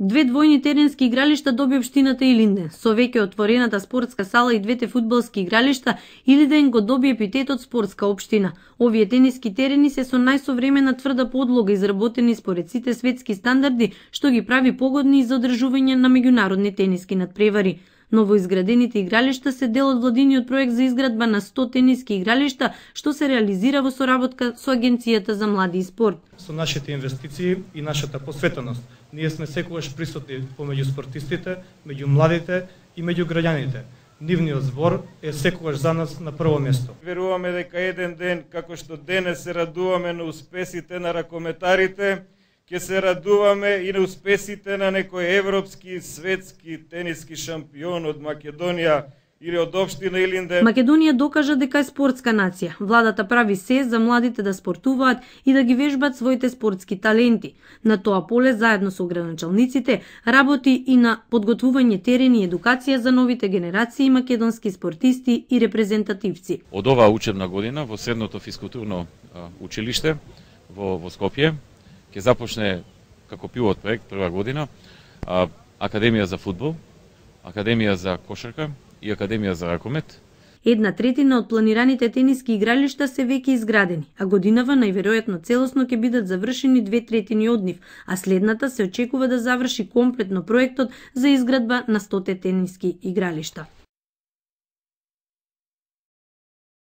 2 двојни теренски игралишта доби општината Илинден. Со веќе отворената спортска сала и 2 фудбалски игралишта, Илинден го доби епитетот спортска општина. Овие тениски терени се со најсовремена тврда подлога, изработени според сите светски стандарди, што ги прави погодни за одржување на меѓународни тениски надпревари. Новоизградените игралишта се дел од владиниот проект за изградба на 100 тениски игралишта, што се реализира во соработка со Агенцијата за млади и спорт. Со нашите инвестиции и нашата посветеност, ние сме секогаш присутни помеѓу спортистите, меѓу младите и меѓу граѓаните. Нивниот збор е секогаш за нас на прво место. Веруваме дека еден ден, како што денес се радуваме на успесите на ракометарите, ќе се радуваме и на успесите на некој европски, светски тениски шампион од Македонија или од општина Илинден. Македонија докажа дека е спортска нација. Владата прави се за младите да спортуваат и да ги вежбат своите спортски таленти. На тоа поле, заедно со ограначалниците, работи и на подготвување терени и едукација за новите генерации македонски спортисти и репрезентативци. Од оваа учебна година во Средното физкултурно училиште во Скопје ќе започне како пилот проект прва година Академија за фудбал, Академија за кошарка и Академија за ракомет. 1/3 од планираните тениски игралишта се веќе изградени, а годинава најверојатно целосно ќе бидат завршени 2/3 од нив, а следната се очекува да заврши комплетно проектот за изградба на 100 тениски игралишта.